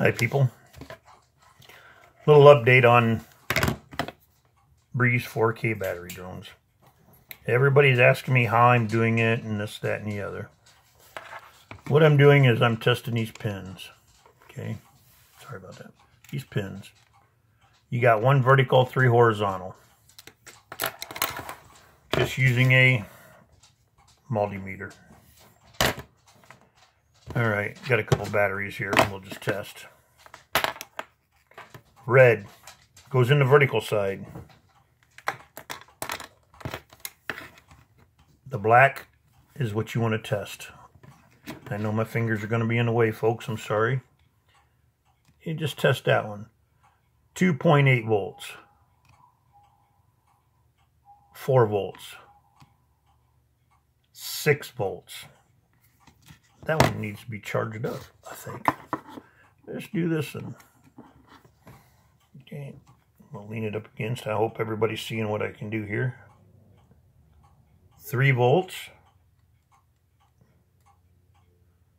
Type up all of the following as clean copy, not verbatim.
Hi people, little update on Breeze 4K battery drones. Everybody's asking me how I'm doing it and this, that, and the other. What I'm doing is I'm testing these pins. Okay, sorry about that. These pins. You got 1 vertical, 3 horizontal. Just using a multimeter. Alright, got a couple batteries here. We'll just test. Red goes in the vertical side. The black is what you want to test. I know my fingers are going to be in the way, folks. I'm sorry. You just test that one. 2.8 volts. 4 volts. 6 volts. That one needs to be charged up, I think. Let's do this and okay, we'll lean it up against. I hope everybody's seeing what I can do here. 3 volts,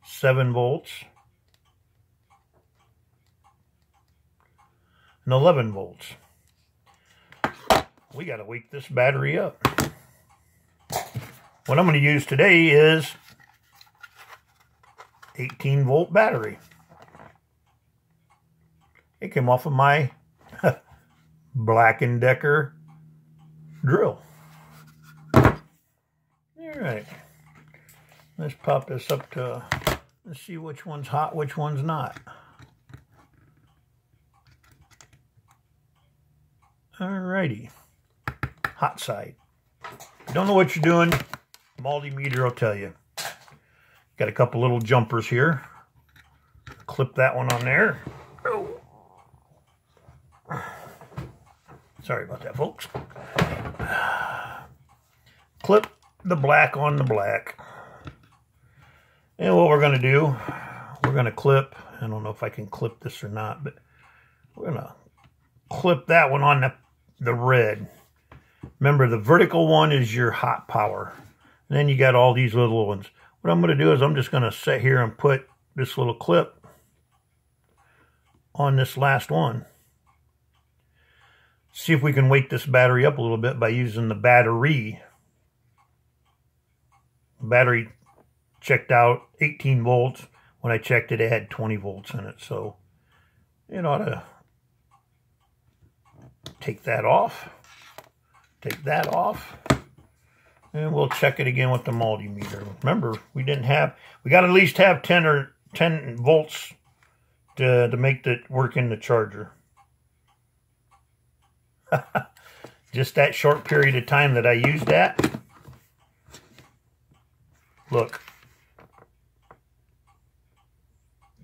7 volts, and 11 volts. We got to wake this battery up. What I'm going to use today is 18-volt battery. It came off of my Black & Decker drill. Alright, let's pop this up to, let's see which one's hot, which one's not. Alrighty, hot side. Don't know what you're doing, multimeter will tell you. Got a couple little jumpers here. Clip that one on there. Oh. Sorry about that, folks. Clip the black on the black. And what we're going to do, we're going to clip, I don't know if I can clip this or not, but we're going to clip that one on the red. Remember, the vertical one is your hot power. And then you got all these little ones. What I'm going to do is I'm just going to sit here and put this little clip on this last one. See if we can wake this battery up a little bit by using the battery. Battery checked out 18 volts. When I checked it, it had 20 volts in it. So it ought to take that off. Take that off. And we'll check it again with the multimeter. Remember, we got to at least have 10 volts to make it work in the charger. Just that short period of time that I used that. Look.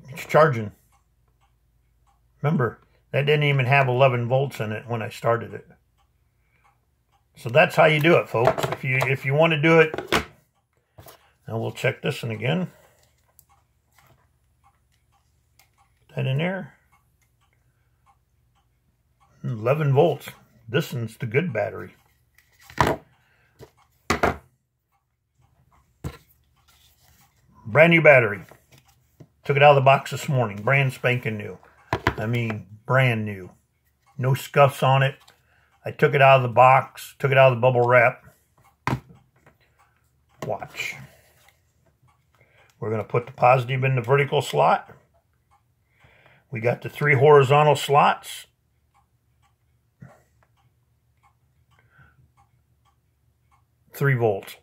It's charging. Remember, that didn't even have 11 volts in it when I started it. So that's how you do it, folks. If you want to do it, now we'll check this one again. Put that in there. 11 volts. This one's the good battery. Brand new battery. Took it out of the box this morning. Brand spanking new. I mean, brand new. No scuffs on it. I took it out of the box, took it out of the bubble wrap. Watch. We're going to put the positive in the vertical slot. We got the 3 horizontal slots. Three volts.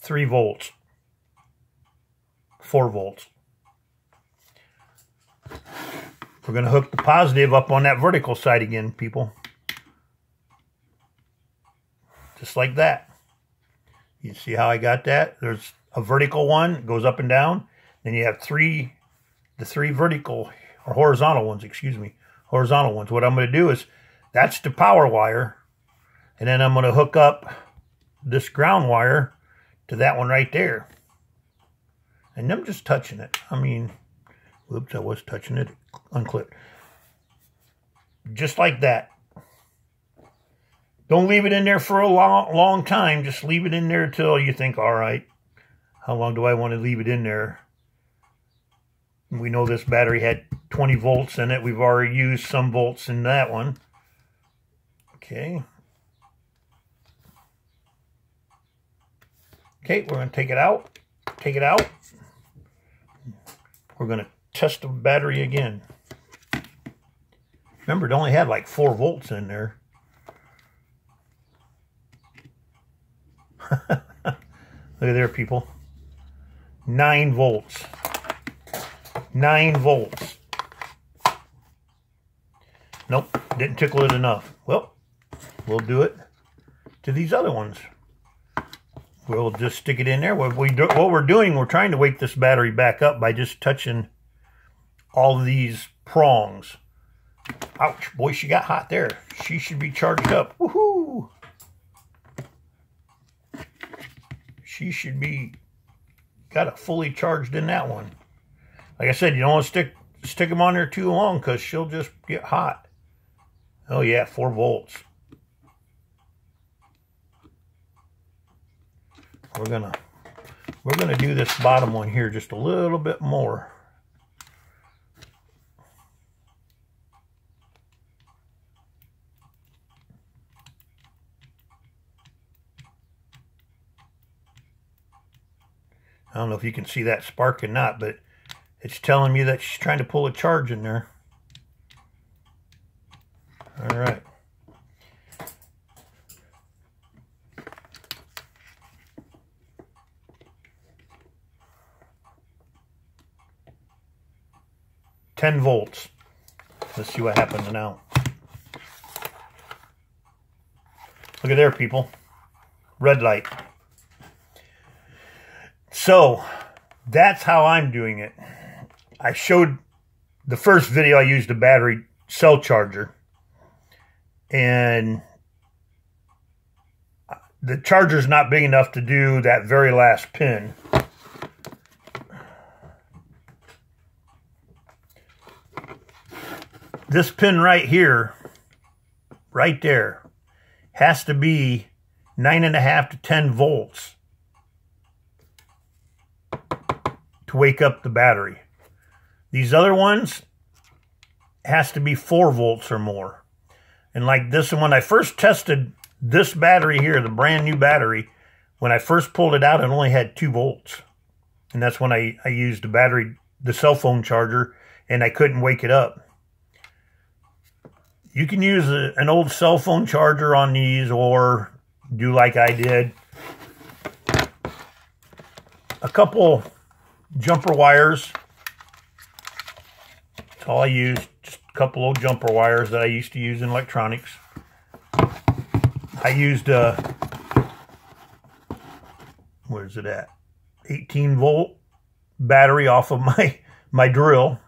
3 volts. 4 volts. We're going to hook the positive up on that vertical side again, people. Just like that. You see how I got that? There's a vertical one, it goes up and down. Then you have the 3 vertical, or horizontal ones, excuse me. Horizontal ones. What I'm going to do is, that's the power wire. And then I'm going to hook up this ground wire to that one right there. And I'm just touching it. I mean, whoops, I was touching it. Unclipped. Just like that. Don't leave it in there for a long time. Just leave it in there until you think, all right, how long do I want to leave it in there? We know this battery had 20 volts in it. We've already used some volts in that one. Okay. Okay, we're going to take it out. Take it out. We're going to test the battery again. Remember, it only had like 4 volts in there. Look at there, people. 9 volts. 9 volts. Nope, didn't tickle it enough. Well, we'll do it to these other ones. We'll just stick it in there. What we're doing, we're trying to wake this battery back up by just touching all of these prongs. Ouch, boy, she got hot there. She should be charged up. Woohoo! She should be got it fully charged in that one. Like I said, you don't want to stick them on there too long because she'll just get hot. Oh yeah, 4 volts. We're gonna do this bottom one here just a little bit more. I don't know if you can see that spark or not, but it's telling me that she's trying to pull a charge in there. All right. $10 volts. Let's see what happens now. Look at there, people. Red light. So, that's how I'm doing it. I showed the first video I used a battery cell charger. And the charger's not big enough to do that very last pin. This pin right here, right there, has to be 9.5 to 10 volts to wake up the battery. These other ones has to be 4 volts or more. And like this one, when I first tested this battery here, the brand new battery, when I first pulled it out, it only had 2 volts. And that's when I used the battery, the cell phone charger, and I couldn't wake it up. You can use an old cell phone charger on these or do like I did. A couple jumper wires. That's all I use. Just a couple old jumper wires that I used to use in electronics. I used where's it at? 18 volt battery off of my drill.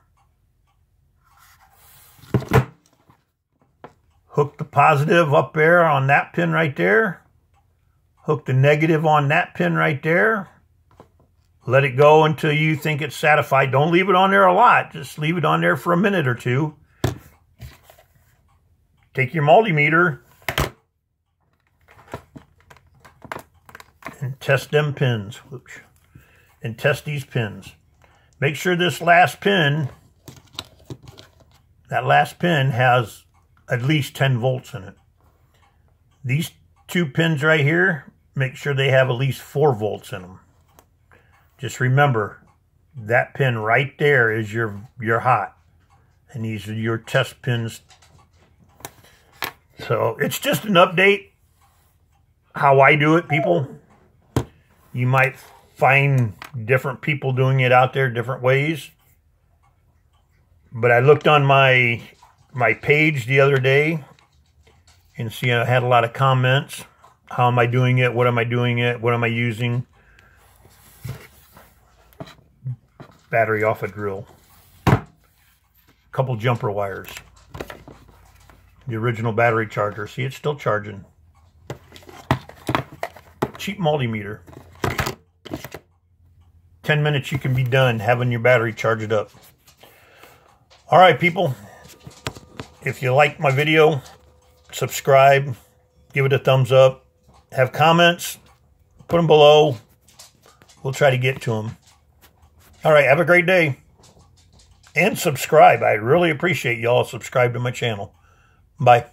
Hook the positive up there on that pin right there. Hook the negative on that pin right there. Let it go until you think it's satisfied. Don't leave it on there a lot. Just leave it on there for a minute or two. Take your multimeter and test them pins. Oops. And test these pins. Make sure this last pin, that last pin has at least 10 volts in it. These 2 pins right here, make sure they have at least 4 volts in them. Just remember, that pin right there is your hot. And these are your test pins. So it's just an update how I do it, people. You might find different people doing it out there different ways. But I looked on my page the other day and see I had a lot of comments. How am I doing it? What am I doing it? What am I using? Battery off a drill. Couple jumper wires. The original battery charger. See, it's still charging. Cheap multimeter. 10 minutes you can be done having your battery charged up. All right, people. If you like my video, subscribe, give it a thumbs up, have comments, put them below. We'll try to get to them. All right, have a great day. and subscribe. I really appreciate y'all subscribe to my channel. Bye.